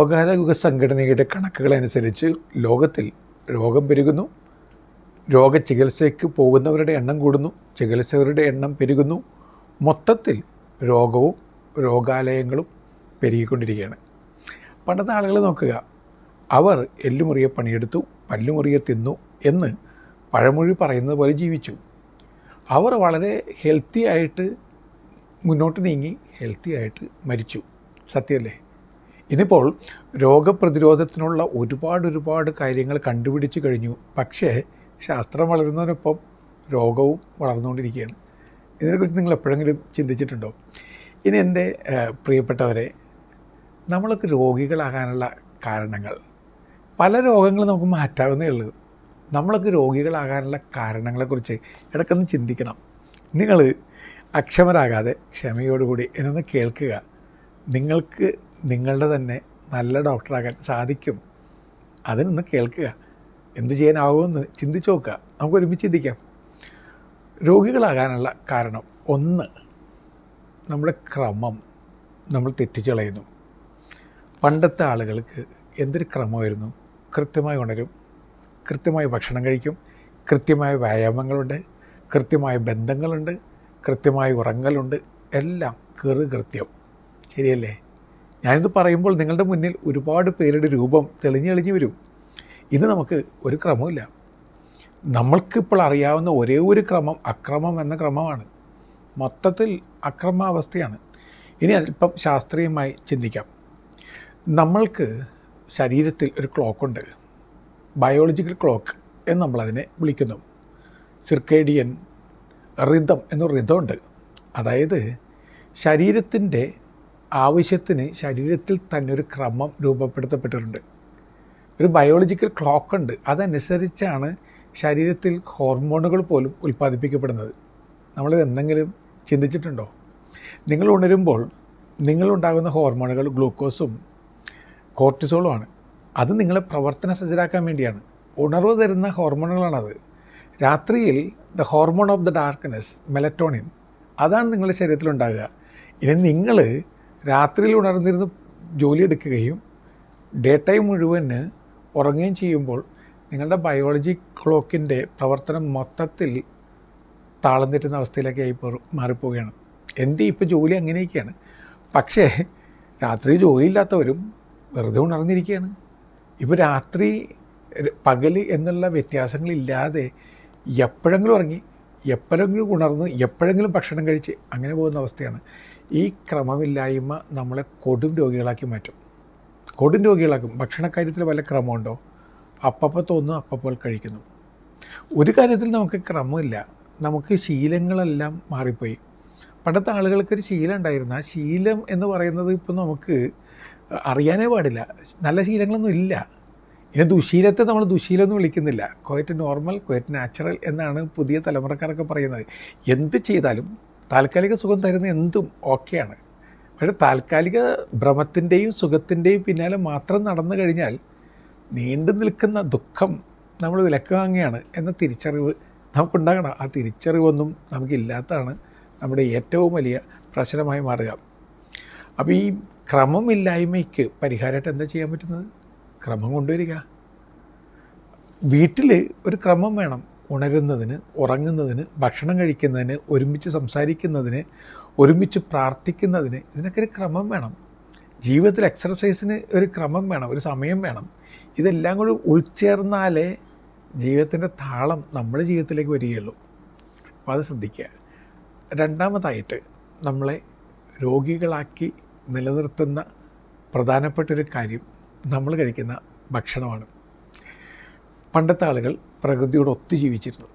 ലോകാരോഗ്യ സംഘടനയുടെ കണക്കുകളനുസരിച്ച് ലോകത്തിൽ രോഗം പെരുകുന്നു, രോഗചികിത്സയ്ക്ക് പോകുന്നവരുടെ എണ്ണം കൂടുന്നു, ചികിത്സകരുടെ എണ്ണം പെരുകുന്നു. മൊത്തത്തിൽ രോഗവും രോഗാലയങ്ങളും പെരുകിക്കൊണ്ടിരിക്കുകയാണ്. പണ്ടത്തെ ആളുകൾ നോക്കുക, അവർ എല്ലുമുറിയെ പണിയെടുത്തു, പല്ലുമുറിയെ തിന്നു എന്ന് പഴമൊഴി പറയുന്നത് പോലെ ജീവിച്ചു. അവർ വളരെ ഹെൽത്തി ആയിട്ട് മുന്നോട്ട് നീങ്ങി, ഹെൽത്തി ആയിട്ട് മരിച്ചു. സത്യമല്ലേ? ഇന്നിപ്പോൾ രോഗപ്രതിരോധത്തിനുള്ള ഒരുപാട് കാര്യങ്ങൾ കണ്ടുപിടിച്ച് കഴിഞ്ഞു. പക്ഷേ ശാസ്ത്രം വളരുന്നതിനൊപ്പം രോഗവും വളർന്നുകൊണ്ടിരിക്കുകയാണ്. ഇതിനെക്കുറിച്ച് നിങ്ങൾ എപ്പോഴെങ്കിലും ചിന്തിച്ചിട്ടുണ്ടോ? ഇനി എൻ്റെ പ്രിയപ്പെട്ടവരെ, നമ്മളൊക്കെ രോഗികളാകാനുള്ള കാരണങ്ങൾ, പല രോഗങ്ങളും നമുക്ക് മാറ്റാവുന്നേ ഉള്ളൂ. നമ്മളൊക്കെ രോഗികളാകാനുള്ള കാരണങ്ങളെക്കുറിച്ച് ഇടയ്ക്കൊന്ന് ചിന്തിക്കണം. നിങ്ങൾ അക്ഷമരാകാതെ ക്ഷമയോടുകൂടി എന്നൊന്ന് കേൾക്കുക. നിങ്ങൾക്ക് നിങ്ങളുടെ തന്നെ നല്ല ഡോക്ടറാകാൻ സാധിക്കും. അതിനൊന്ന് കേൾക്കുക. എന്ത് ചെയ്യാനാവുമെന്ന് ചിന്തിച്ച് നോക്കുക. നമുക്ക് ഒരുമിച്ച് ചിന്തിക്കാം. രോഗികളാകാനുള്ള കാരണം ഒന്ന്, നമ്മുടെ ക്രമം നമ്മൾ തെറ്റിച്ച് കളയുന്നു. പണ്ടത്തെ ആളുകൾക്ക് എന്തൊരു ക്രമമായിരുന്നു. കൃത്യമായി ഉണരും, കൃത്യമായി ഭക്ഷണം കഴിക്കും, കൃത്യമായ വ്യായാമങ്ങളുണ്ട്, കൃത്യമായ ബന്ധങ്ങളുണ്ട്, കൃത്യമായി ഉറങ്ങലുണ്ട്, എല്ലാം കൃത്യം. ശരിയല്ലേ? ഞാനിത് പറയുമ്പോൾ നിങ്ങളുടെ മുന്നിൽ ഒരുപാട് പേരുടെ രൂപം തെളിഞ്ഞു വരും. ഇന്ന് നമുക്ക് ഒരു ക്രമമില്ല. നമ്മൾക്കിപ്പോൾ അറിയാവുന്ന ഒരേ ഒരു ക്രമം അക്രമം എന്ന ക്രമമാണ്. മൊത്തത്തിൽ അക്രമാവസ്ഥയാണ്. ഇനി അല്പം ശാസ്ത്രീയമായി ചിന്തിക്കാം. നമ്മൾക്ക് ശരീരത്തിൽ ഒരു ക്ലോക്കുണ്ട്, ബയോളജിക്കൽ ക്ലോക്ക് എന്ന് നമ്മളതിനെ വിളിക്കുന്നു. സിർക്കേഡിയൻ റിതം എന്നൊരു റിതമുണ്ട്. അതായത് ശരീരത്തിൻ്റെ ആവശ്യത്തിന് ശരീരത്തിൽ തന്നെ ഒരു ക്രമം രൂപപ്പെടുത്തപ്പെട്ടിട്ടുണ്ട്. ഒരു ബയോളജിക്കൽ ക്ലോക്കുണ്ട്. അതനുസരിച്ചാണ് ശരീരത്തിൽ ഹോർമോണുകൾ പോലും ഉൽപ്പാദിപ്പിക്കപ്പെടുന്നത്. നമ്മളിത് എന്തെങ്കിലും ചിന്തിച്ചിട്ടുണ്ടോ? നിങ്ങൾ ഉണരുമ്പോൾ നിങ്ങളുണ്ടാകുന്ന ഹോർമോണുകൾ ഗ്ലൂക്കോസും കോർട്ടിസോളുമാണ്. അത് നിങ്ങളെ പ്രവർത്തന സജ്ജരാക്കാൻ വേണ്ടിയാണ്. ഉണർവ് തരുന്ന ഹോർമോണുകളാണത്. രാത്രിയിൽ the hormone of the darkness, melatonin, അതാണ് നിങ്ങളുടെ ശരീരത്തിലുണ്ടാകുക. ഇനി നിങ്ങൾ രാത്രിയിൽ ഉണർന്നിരുന്ന് ജോലിയെടുക്കുകയും ഡേ ടൈം മുഴുവന് ഉറങ്ങുകയും ചെയ്യുമ്പോൾ നിങ്ങളുടെ ബയോളജി ക്ലോക്കിൻ്റെ പ്രവർത്തനം മൊത്തത്തിൽ താളം തെറ്റുന്ന അവസ്ഥയിലേക്കായി മാറിപ്പോവുകയാണ്. ഇപ്പോൾ ജോലി അങ്ങനെയൊക്കെയാണ്. പക്ഷേ രാത്രി ജോലിയില്ലാത്തവരും വെറുതെ ഉണർന്നിരിക്കുകയാണ്. ഇപ്പോൾ രാത്രി പകൽ എന്നുള്ള വ്യത്യാസങ്ങളില്ലാതെ എപ്പോഴെങ്കിലും ഉറങ്ങി, എപ്പോഴെങ്കിലും ഉണർന്ന്, എപ്പോഴെങ്കിലും ഭക്ഷണം കഴിച്ച് അങ്ങനെ പോകുന്ന അവസ്ഥയാണ്. ഈ ക്രമമില്ലായ്മ നമ്മളെ കൊടും രോഗികളാക്കി മാറ്റും. കൊടും രോഗികളാക്കും. ഭക്ഷണക്കാര്യത്തിൽ വല്ല ക്രമമുണ്ടോ? അപ്പപ്പോൾ തോന്നുന്നു, അപ്പപ്പോൾ കഴിക്കുന്നു. ഒരു കാര്യത്തിൽ നമുക്ക് ക്രമമില്ല. നമുക്ക് ശീലങ്ങളെല്ലാം മാറിപ്പോയി. പണ്ടത്തെ ആളുകൾക്കൊരു ശീലം ഉണ്ടായിരുന്നു. ആ ശീലം എന്ന് പറയുന്നത് ഇപ്പോൾ നമുക്ക് അറിയാനേ പാടില്ല. നല്ല ശീലങ്ങളൊന്നും ഇല്ല. ഇനി ദുശീലത്തെ നമ്മൾ ദുശീലമൊന്നും വിളിക്കുന്നില്ല. ക്വയറ്റ് നോർമൽ, ക്വയറ്റ് നാച്ചുറൽ എന്നാണ് പുതിയ തലമുറക്കാരൊക്കെ പറയുന്നത്. എന്ത് ചെയ്താലും താൽക്കാലിക സുഖം തരുന്ന എന്തും ഓക്കെയാണ്. പക്ഷേ താൽക്കാലിക ഭ്രമത്തിൻ്റെയും സുഖത്തിൻ്റെയും പിന്നാലെ മാത്രം നടന്നു കഴിഞ്ഞാൽ നീണ്ടു നിൽക്കുന്ന ദുഃഖം നമ്മൾ വിലക്ക് വാങ്ങുകയാണ് എന്ന തിരിച്ചറിവ് നമുക്കുണ്ടാകണം. ആ തിരിച്ചറിവൊന്നും നമുക്കില്ലാത്തതാണ് നമ്മുടെ ഏറ്റവും വലിയ പ്രശ്നമായി മാറുക. അപ്പോൾ ഈ ക്രമമില്ലായ്മയ്ക്ക് പരിഹാരമായിട്ട് എന്താ ചെയ്യാൻ പറ്റുന്നത്? ക്രമം കൊണ്ടുവരിക. വീട്ടിൽ ഒരു ക്രമം വേണം. ഉണരുന്നതിന്, ഉറങ്ങുന്നതിന്, ഭക്ഷണം കഴിക്കുന്നതിന്, ഒരുമിച്ച് സംസാരിക്കുന്നതിന്, ഒരുമിച്ച് പ്രാർത്ഥിക്കുന്നതിന്, ഇതിനൊക്കെ ഒരു ക്രമം വേണം. ജീവിതത്തിൽ എക്സർസൈസിന് ഒരു ക്രമം വേണം, ഒരു സമയം വേണം. ഇതെല്ലാം കൂടി ഉൾച്ചേർന്നാലേ ജീവിതത്തിൻ്റെ താളം നമ്മുടെ ജീവിതത്തിലേക്ക് വരികയുള്ളൂ. അപ്പോൾ അത് ശ്രദ്ധിക്കുക. രണ്ടാമതായിട്ട് നമ്മളെ രോഗികളാക്കി നിലനിർത്തുന്ന പ്രധാനപ്പെട്ടൊരു കാര്യം നമ്മൾ കഴിക്കുന്ന ഭക്ഷണമാണ്. പണ്ടത്തെ ആളുകൾ പ്രകൃതിയോട് ഒത്തു ജീവിച്ചിരുന്നു.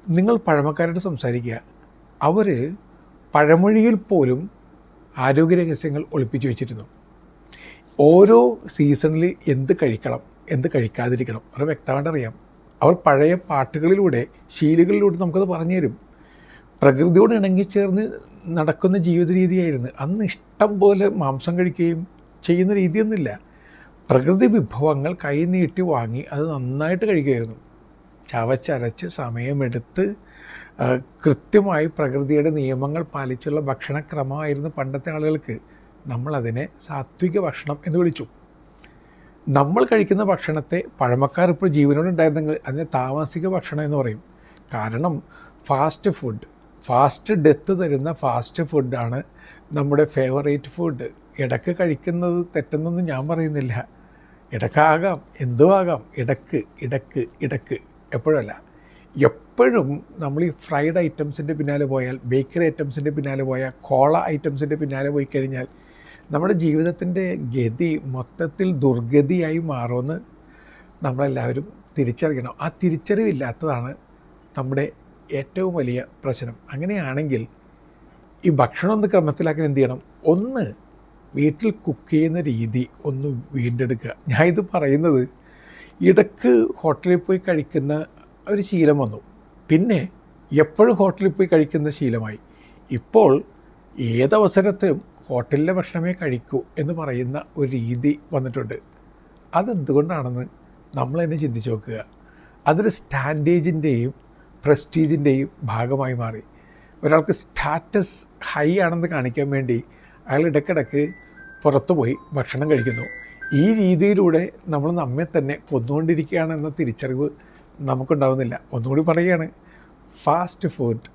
നിങ്ങൾ പഴമക്കാരോട് സംസാരിക്കുക, അവർ പഴമൊഴിയിൽ പോലും ആരോഗ്യ രഹസ്യങ്ങൾ ഒളിപ്പിച്ചു വെച്ചിരുന്നു. ഓരോ സീസണിൽ എന്ത് കഴിക്കണം, എന്ത് കഴിക്കാതിരിക്കണം അവർ വ്യക്തമായിട്ട് അറിയാം. അവർ പഴയ പാട്ടുകളിലൂടെ, ശീലുകളിലൂടെ നമുക്കത് പറഞ്ഞു തരും. പ്രകൃതിയോട് ഇണങ്ങിച്ചേർന്ന് നടക്കുന്ന ജീവിത രീതിയായിരുന്നു. അന്ന് ഇഷ്ടം പോലെ മാംസം കഴിക്കുകയും ചെയ്യുന്ന രീതിയൊന്നുമില്ല. പ്രകൃതി വിഭവങ്ങൾ കൈ നീട്ടി വാങ്ങി അത് നന്നായിട്ട് കഴിക്കുമായിരുന്നു. ചവച്ചരച്ച് സമയമെടുത്ത് കൃത്യമായി പ്രകൃതിയുടെ നിയമങ്ങൾ പാലിച്ചുള്ള ഭക്ഷണക്രമമായിരുന്നു പണ്ടത്തെ ആളുകൾക്ക്. നമ്മളതിനെ സാത്വിക ഭക്ഷണം എന്ന് വിളിച്ചു. നമ്മൾ കഴിക്കുന്ന ഭക്ഷണത്തെ പഴമക്കാർ ഇപ്പോൾ ജീവനോടെ ഉണ്ടായിരുന്നെങ്കിൽ അതിനെ താമസിക ഭക്ഷണം എന്ന് പറയും. കാരണം ഫാസ്റ്റ് ഡെത്ത് തരുന്ന ഫാസ്റ്റ് ഫുഡാണ് നമ്മുടെ ഫേവറേറ്റ് ഫുഡ്. ഇടയ്ക്ക് കഴിക്കുന്നത് തെറ്റെന്നൊന്നും ഞാൻ പറയുന്നില്ല. ഇടയ്ക്കാകാം, എന്തും ആകാം, ഇടയ്ക്ക് എപ്പോഴല്ല. എപ്പോഴും നമ്മൾ ഈ ഫ്രൈഡ് ഐറ്റംസിൻ്റെ പിന്നാലെ പോയാൽ, ബേക്കറി ഐറ്റംസിൻ്റെ പിന്നാലെ പോയാൽ, കോള ഐറ്റംസിൻ്റെ പിന്നാലെ പോയി കഴിഞ്ഞാൽ നമ്മുടെ ജീവിതത്തിൻ്റെ ഗതി മൊത്തത്തിൽ ദുർഗതിയായി മാറുമെന്ന് നമ്മളെല്ലാവരും തിരിച്ചറിയണം. ആ തിരിച്ചറിവില്ലാത്തതാണ് നമ്മുടെ ഏറ്റവും വലിയ പ്രശ്നം. അങ്ങനെയാണെങ്കിൽ ഈ ഭക്ഷണം ഒന്ന് ക്രമത്തിലാക്കാൻ എന്ത് ചെയ്യണം? ഒന്ന് വീട്ടിൽ കുക്ക് ചെയ്യുന്ന രീതി ഒന്ന് വീണ്ടെടുക്കുക. ഞാൻ ഇത് പറയുന്നത് ഇടയ്ക്ക് ഹോട്ടലിൽ പോയി കഴിക്കുന്ന ഒരു ശീലം വന്നു, പിന്നെ എപ്പോഴും ഹോട്ടലിൽ പോയി കഴിക്കുന്ന ശീലമായി. ഇപ്പോൾ ഏതവസരത്തിലും ഹോട്ടലിലെ ഭക്ഷണമേ കഴിക്കൂ എന്ന് പറയുന്ന ഒരു രീതി വന്നിട്ടുണ്ട്. അതെന്തുകൊണ്ടാണെന്ന് നമ്മൾ തന്നെ ചിന്തിച്ച് നോക്കുക. അതൊരു സ്റ്റാൻഡേജിൻ്റെയും പ്രസ്റ്റീജിൻ്റെയും ഭാഗമായി മാറി. ഒരാൾക്ക് സ്റ്റാറ്റസ് ഹൈ ആണെന്ന് കാണിക്കാൻ വേണ്ടി അയാൾ ഇടയ്ക്കിടയ്ക്ക് പുറത്തു പോയി ഭക്ഷണം കഴിക്കുന്നു. ഈ രീതിയിലൂടെ നമ്മൾ നമ്മെ തന്നെ കൊന്നുകൊണ്ടിരിക്കുകയാണെന്ന തിരിച്ചറിവ് നമുക്കുണ്ടാവുന്നില്ല. ഒന്നുകൂടി പറയുകയാണ്, ഫാസ്റ്റ് ഫുഡ്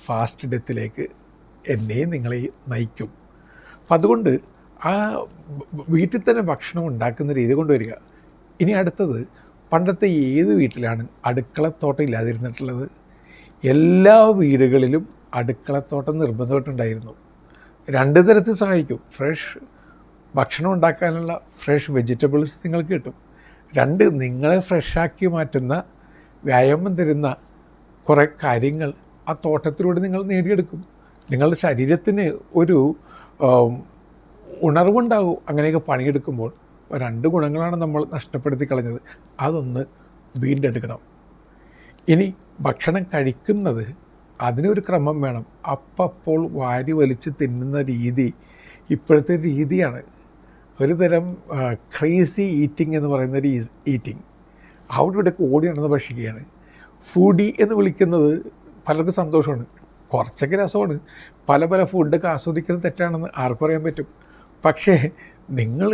ഫാസ്റ്റ് ഡെത്തിലേക്ക് എന്നെയും നിങ്ങളെയും നയിക്കും. അപ്പം അതുകൊണ്ട് ആ വീട്ടിൽ തന്നെ ഭക്ഷണം ഉണ്ടാക്കുന്ന രീതി കൊണ്ടുവരിക. ഇനി അടുത്തത്, പണ്ടത്തെ ഏത് വീട്ടിലാണ് അടുക്കളത്തോട്ടം ഇല്ലാതിരുന്നിട്ടുള്ളത്? എല്ലാ വീടുകളിലും അടുക്കളത്തോട്ടം നിർബന്ധമായിട്ടുണ്ടായിരുന്നു. രണ്ട് തരത്തിൽ സഹായിക്കും. ഫ്രഷ് ഭക്ഷണം ഉണ്ടാക്കാനുള്ള ഫ്രഷ് വെജിറ്റബിൾസ് നിങ്ങൾക്ക് കിട്ടും. രണ്ട്, നിങ്ങളെ ഫ്രഷാക്കി മാറ്റുന്ന, വ്യായാമം തരുന്ന കുറേ കാര്യങ്ങൾ ആ തോട്ടത്തിലൂടെ നിങ്ങൾ നേടിയെടുക്കും. നിങ്ങളുടെ ശരീരത്തിന് ഒരു ഉണർവുണ്ടാകും അങ്ങനെയൊക്കെ പണിയെടുക്കുമ്പോൾ. രണ്ട് ഗുണങ്ങളാണ് നമ്മൾ നഷ്ടപ്പെടുത്തി കളഞ്ഞത്. അതൊന്ന് വീണ്ടെടുക്കണം. ഇനി ഭക്ഷണം കഴിക്കുന്നത് അതിനൊരു ക്രമം വേണം. അപ്പോൾ വാരി വലിച്ച് തിന്നുന്ന രീതി ഇപ്പോഴത്തെ രീതിയാണ്. ഒരു തരം ക്രേസി ഈറ്റിംഗ് എന്ന് പറയുന്നൊരു ഈറ്റിംഗ്. അവിടെ ഇവിടെയൊക്കെ ഓടി നടന്ന് ഭക്ഷിക്കുകയാണ്. ഫുഡി എന്ന് വിളിക്കുന്നത് പലർക്കും സന്തോഷമാണ്, കുറച്ചൊക്കെ രസമാണ്. പല ഫുഡൊക്കെ ആസ്വദിക്കുന്നത് തെറ്റാണെന്ന് ആർക്കും അറിയാൻ പറ്റും. പക്ഷേ നിങ്ങൾ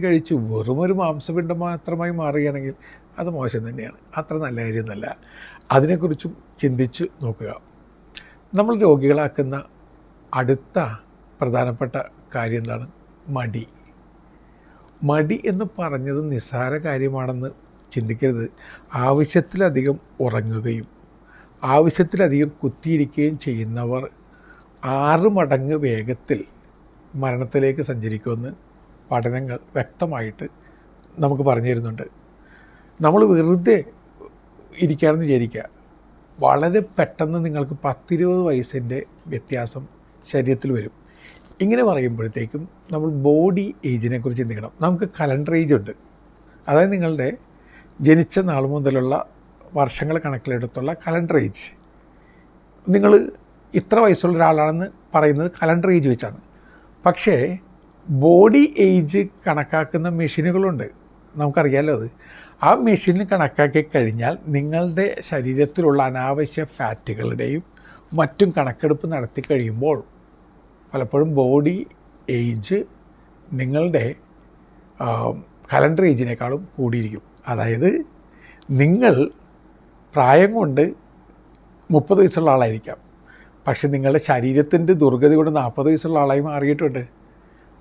കഴിച്ച് വെറുമൊരു മാംസപിണ്ഡം മാത്രമായി മാറുകയാണെങ്കിൽ അത് മോശം തന്നെയാണ്. അത്ര നല്ല കാര്യമൊന്നുമല്ല. അതിനെക്കുറിച്ചും ചിന്തിച്ച് നോക്കുക. നമ്മൾ രോഗികളാക്കുന്ന അടുത്ത പ്രധാനപ്പെട്ട കാര്യം എന്താണ്? മടി എന്ന് പറഞ്ഞത് നിസ്സാര കാര്യമാണെന്ന് ചിന്തിക്കരുത്. ആവശ്യത്തിലധികം ഉറങ്ങുകയും ആവശ്യത്തിലധികം കുത്തിയിരിക്കുകയും ചെയ്യുന്നവർ 6 മടങ്ങ് വേഗത്തിൽ മരണത്തിലേക്ക് സഞ്ചരിക്കുമെന്ന് പഠനങ്ങൾ വ്യക്തമായിട്ട് നമുക്ക് പറഞ്ഞു തരുന്നുണ്ട്. നമ്മൾ വെറുതെ ഇരിക്കുകയാണെന്ന് വിചാരിക്കുക, വളരെ പെട്ടെന്ന് നിങ്ങൾക്ക് 10-20 വയസ്സിൻ്റെ വ്യത്യാസം ശരീരത്തിൽ വരും. ഇങ്ങനെ പറയുമ്പോഴത്തേക്കും നമ്മൾ ബോഡി ഏജിനെ കുറിച്ച് ചിന്തിക്കണം. നമുക്ക് കലണ്ടർ ഏജ് ഉണ്ട്, അതായത് നിങ്ങളുടെ ജനിച്ച നാൾ മുതലുള്ള വർഷങ്ങൾ കണക്കിലെടുത്തുള്ള കലണ്ടർ ഏജ്. നിങ്ങൾ ഇത്ര വയസ്സുള്ള ഒരാളാണെന്ന് പറയുന്നത് കലണ്ടർ ഏജ് വെച്ചാണ്. പക്ഷേ ബോഡി ഏജ് കണക്കാക്കുന്ന മെഷീനുകളുണ്ട്, നമുക്കറിയാമല്ലോ അത്. ആ മെഷീനിൽ കണക്കാക്കി കഴിഞ്ഞാൽ നിങ്ങളുടെ ശരീരത്തിലുള്ള അനാവശ്യ ഫാറ്റുകളുടെയും മറ്റും കണക്കെടുപ്പ് നടത്തി കഴിയുമ്പോൾ പലപ്പോഴും ബോഡി ഏജ് നിങ്ങളുടെ കലണ്ടർ ഏജിനേക്കാളും കൂടിയിരിക്കും. അതായത് നിങ്ങൾ പ്രായം കൊണ്ട് 30 വയസ്സുള്ള ആളായിരിക്കാം, പക്ഷെ നിങ്ങളുടെ ശരീരത്തിൻ്റെ ദുർഗതി കൊണ്ട് 40 വയസ്സുള്ള ആളായി മാറിയിട്ടുണ്ട്.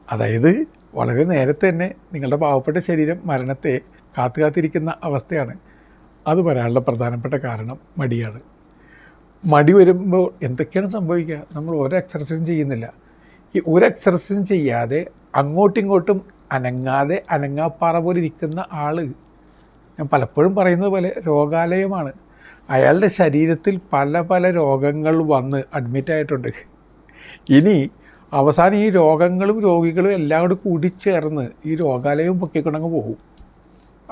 അതായത് വളരെ നേരത്തെ തന്നെ നിങ്ങളുടെ പാവപ്പെട്ട ശരീരം മരണത്തെ കാത്തിരിക്കുന്ന അവസ്ഥയാണ്. അത് വരാനുള്ള പ്രധാനപ്പെട്ട കാരണം മടിയാണ്. മടി വരുമ്പോൾ എന്തൊക്കെയാണ് സംഭവിക്കുക? നമ്മൾ ഒരു എക്സർസൈസും ചെയ്യുന്നില്ല. ഈ ഒരു എക്സർസൈസും ചെയ്യാതെ അങ്ങോട്ടും ഇങ്ങോട്ടും അനങ്ങാപ്പാറ പോലെ ഇരിക്കുന്ന ആൾ, ഞാൻ പലപ്പോഴും പറയുന്നത് പോലെ രോഗാലയമാണ്. അയാളുടെ ശരീരത്തിൽ പല രോഗങ്ങൾ വന്ന് അഡ്മിറ്റായിട്ടുണ്ട്. ഇനി അവസാനം ഈ രോഗങ്ങളും രോഗികളും എല്ലാം കൂടി കൂടിച്ചേർന്ന് ഈ രോഗാലയവും പൊക്കിക്കൊണ്ടങ്ങ് പോകും.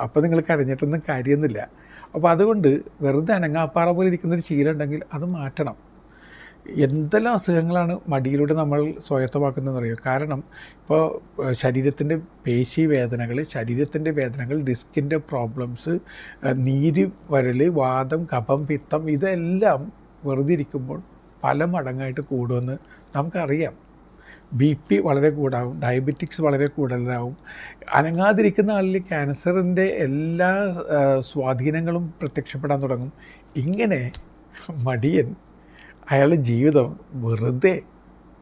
അപ്പോൾ നിങ്ങൾ കരഞ്ഞിട്ടൊന്നും കാര്യമൊന്നുമില്ല. അപ്പോൾ അതുകൊണ്ട് വെറുതെ അനങ്ങാപ്പാറ പോലെ ഇരിക്കുന്നൊരു ശീലം ഉണ്ടെങ്കിൽ അത് മാറ്റണം. എന്തെല്ലാം അസുഖങ്ങളാണ് മടിയിലൂടെ നമ്മൾ സ്വായത്തമാക്കുന്നതെന്ന് അറിയുമോ? കാരണം ഇപ്പോൾ ശരീരത്തിൻ്റെ ശരീരത്തിൻ്റെ വേദനകൾ, ഡിസ്കിൻ്റെ പ്രോബ്ലംസ്, നീര് വരൽ, വാദം, കഫം, പിത്തം, ഇതെല്ലാം വെറുതെ ഇരിക്കുമ്പോൾ പല മടങ്ങായിട്ട് കൂടുമെന്ന് നമുക്കറിയാം. BP വളരെ കൂടാവും, ഡയബറ്റിക്സ് വളരെ കൂടുതലാവും. അനങ്ങാതിരിക്കുന്ന ആളിൽ ക്യാൻസറിൻ്റെ എല്ലാ സ്വാധീനങ്ങളും പ്രത്യക്ഷപ്പെടാൻ തുടങ്ങും. ഇങ്ങനെ മടിയൻ അയാളുടെ ജീവിതം വെറുതെ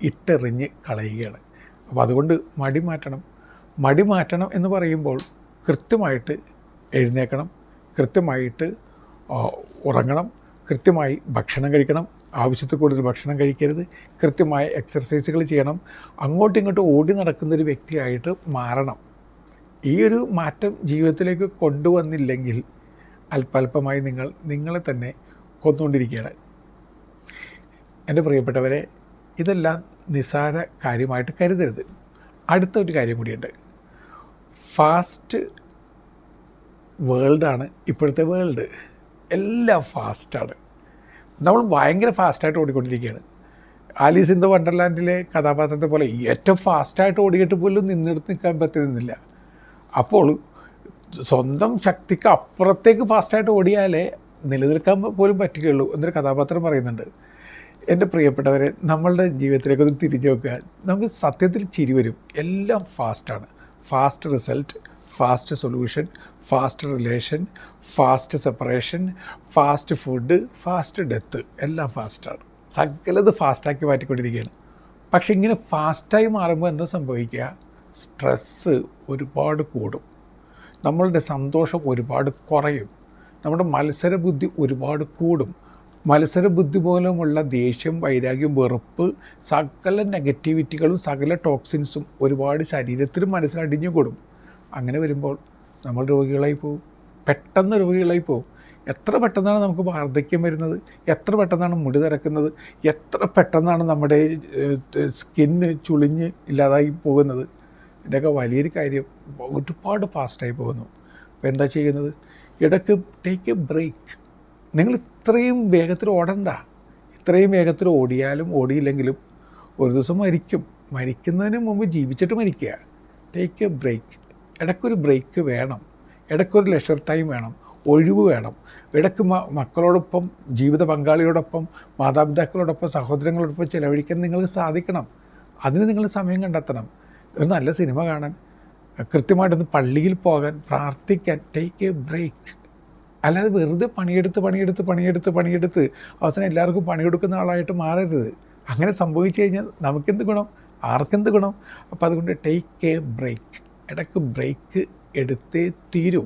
ഇട്ടെറിഞ്ഞ് കളയുകയാണ്. അപ്പോൾ അതുകൊണ്ട് മടി മാറ്റണം എന്ന് പറയുമ്പോൾ കൃത്യമായിട്ട് എഴുന്നേൽക്കണം, കൃത്യമായിട്ട് ഉറങ്ങണം, കൃത്യമായി ഭക്ഷണം കഴിക്കണം, ആവശ്യത്തിൽ കൂടുതൽ ഭക്ഷണം കഴിക്കരുത്, കൃത്യമായ എക്സർസൈസുകൾ ചെയ്യണം, അങ്ങോട്ടും ഇങ്ങോട്ടും ഓടി നടക്കുന്നൊരു വ്യക്തിയായിട്ട് മാറണം. ഈ ഒരു മാറ്റം ജീവിതത്തിലേക്ക് കൊണ്ടുവന്നില്ലെങ്കിൽ അല്പമായി നിങ്ങളെ തന്നെ കൊന്നുകൊണ്ടിരിക്കുകയാണ്. എൻ്റെ പ്രിയപ്പെട്ടവരെ, ഇതെല്ലാം നിസ്സാര കാര്യമായിട്ട് കരുതരുത്. അടുത്ത ഒരു കാര്യം കൂടിയുണ്ട്. ഫാസ്റ്റ് വേൾഡാണ് ഇപ്പോഴത്തെ വേൾഡ്. എല്ലാം ഫാസ്റ്റാണ്. നമ്മൾ ഭയങ്കര ഫാസ്റ്റായിട്ട് ഓടിക്കൊണ്ടിരിക്കുകയാണ്. ആലീസ് ഇൻ ദ വണ്ടർലാൻഡിലെ കഥാപാത്രത്തെ പോലെ ഏറ്റവും ഫാസ്റ്റായിട്ട് ഓടിയിട്ട് പോലും നിന്നെടുത്ത് നിൽക്കാൻ പറ്റുന്നില്ല. അപ്പോൾ സ്വന്തം ശക്തിക്ക് അപ്പുറത്തേക്ക് ഫാസ്റ്റായിട്ട് ഓടിയാലേ നിലനിൽക്കാൻ പോലും പറ്റുകയുള്ളൂ എന്നൊരു കഥാപാത്രം പറയുന്നുണ്ട്. എൻ്റെ പ്രിയപ്പെട്ടവരെ, നമ്മളുടെ ജീവിതത്തിലേക്കൊന്ന് തിരിഞ്ഞു നോക്കുക. നമുക്ക് സത്യത്തിൽ ചിരി വരും. എല്ലാം ഫാസ്റ്റാണ്. Fast result, fast solution, fast relation, fast separation, fast food, fast death, എല്ലാം ഫാസ്റ്റാണ്. സകലത് ഫാസ്റ്റാക്കി മാറ്റിക്കൊണ്ടിരിക്കുകയാണ്. പക്ഷേ ഇങ്ങനെ ഫാസ്റ്റായി മാറുമ്പോൾ എന്താ സംഭവിക്കുക? സ്ട്രെസ്സ് ഒരുപാട് കൂടും, നമ്മളുടെ സന്തോഷം ഒരുപാട് കുറയും, നമ്മുടെ മത്സരബുദ്ധി ഒരുപാട് കൂടും. മത്സരബുദ്ധി മൂലമുള്ള ദേഷ്യം, വൈരാഗ്യം, വെറുപ്പ്, സകല നെഗറ്റിവിറ്റികളും സകല ടോക്സിൻസും ഒരുപാട് ശരീരത്തിലും മനസ്സിലടിഞ്ഞു കൂടും. അങ്ങനെ വരുമ്പോൾ നമ്മൾ രോഗികളായി പോകും, പെട്ടെന്ന് രോഗികളായി പോകും. എത്ര പെട്ടെന്നാണ് നമുക്ക് വാർദ്ധക്യം വരുന്നത്, എത്ര പെട്ടെന്നാണ് മുടി തിരക്കുന്നത്, എത്ര പെട്ടെന്നാണ് നമ്മുടെ സ്കിന്ന് ചുളിഞ്ഞ് ഇല്ലാതായി പോകുന്നത്. ഇതൊക്കെ വലിയൊരു കാര്യം. ഒരുപാട് ഫാസ്റ്റായി പോകുന്നു. അപ്പോൾ എന്താ ചെയ്യുന്നത്? ഇടയ്ക്ക് ടേക്ക് എ ബ്രേക്ക്. നിങ്ങൾ ഇത്രയും വേഗത്തിൽ ഓടണ്ട. ഇത്രയും വേഗത്തിൽ ഓടിയാലും ഓടിയില്ലെങ്കിലും ഒരു ദിവസം മരിക്കുന്നതിന് മുമ്പ് ജീവിച്ചിട്ട് മരിക്കുക. Take a break. ഇടയ്ക്കൊരു ബ്രേക്ക് വേണം, ഇടയ്ക്കൊരു ലെഷർ ടൈം വേണം, ഒഴിവ് വേണം. ഇടയ്ക്ക് മക്കളോടൊപ്പം, ജീവിത പങ്കാളിയോടൊപ്പം, മാതാപിതാക്കളോടൊപ്പം, സഹോദരങ്ങളോടൊപ്പം ചിലവഴിക്കാൻ നിങ്ങൾക്ക് സാധിക്കണം. അതിന് നിങ്ങൾ സമയം കണ്ടെത്തണം. ഒരു നല്ല സിനിമ കാണാൻ, കൃത്യമായിട്ടൊന്ന് പള്ളിയിൽ പോകാൻ, പ്രാർത്ഥിക്കാൻ. Take a break. അല്ലാതെ വെറുതെ പണിയെടുത്ത് അവസാനം എല്ലാവർക്കും പണിയെടുക്കുന്ന ആളായിട്ട് മാറരുത്. അങ്ങനെ സംഭവിച്ചു കഴിഞ്ഞാൽ നമുക്കെന്ത് ഗുണം, ആർക്കെന്ത് ഗുണം? അപ്പോൾ അതുകൊണ്ട് ടേക്ക് എ ബ്രേക്ക്. ഇടയ്ക്ക് ബ്രേക്ക് എടുത്തേ തീരൂ.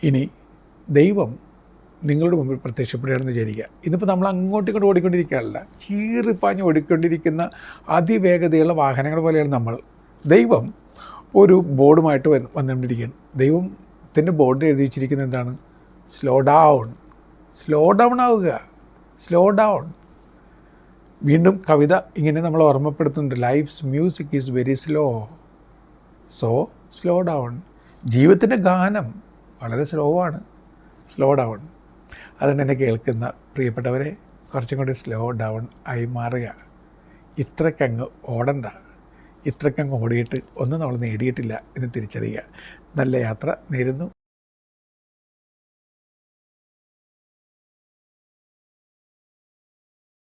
ഇനി ദൈവം നിങ്ങളുടെ മുമ്പിൽ പ്രത്യക്ഷപ്പെടുകയാണെന്ന് വിചാരിക്കുക. ഇന്നിപ്പോൾ നമ്മൾ അങ്ങോട്ടും ഇങ്ങോട്ട് ഓടിക്കൊണ്ടിരിക്കുകയല്ല, ചീറിപ്പാഞ്ഞ് ഓടിക്കൊണ്ടിരിക്കുന്ന അതിവേഗതയുള്ള വാഹനങ്ങൾ പോലെയാണ് നമ്മൾ. ദൈവം ഒരു ബോർഡുമായിട്ട് വന്നുകൊണ്ടിരിക്കുകയാണ്. ദൈവത്തിൻ്റെ ബോർഡിൽ എഴുതി വെച്ചിരിക്കുന്നത് എന്താണ്? സ്ലോ ഡൗൺ ആവുക, സ്ലോ ഡൗൺ. വീണ്ടും കവിത ഇങ്ങനെ നമ്മൾ ഓർമ്മപ്പെടുത്തുന്നുണ്ട്. Life's music is very slow, so slow down. ജീവിതത്തിൻ്റെ ഗാനം വളരെ സ്ലോ ആണ്. Slow down. അതുകൊണ്ട് എന്നെ കേൾക്കുന്ന പ്രിയപ്പെട്ടവരെ, കുറച്ചും കൂടി സ്ലോ ഡൗൺ ആയി മാറുക. ഇത്രക്കങ്ങ് ഓടണ്ട. ഇത്രക്കങ്ങ് ഓടിയിട്ട് ഒന്നും നമ്മൾ നേടിയിട്ടില്ല എന്ന് തിരിച്ചറിയുക. നല്ല യാത്ര നേരുന്നു.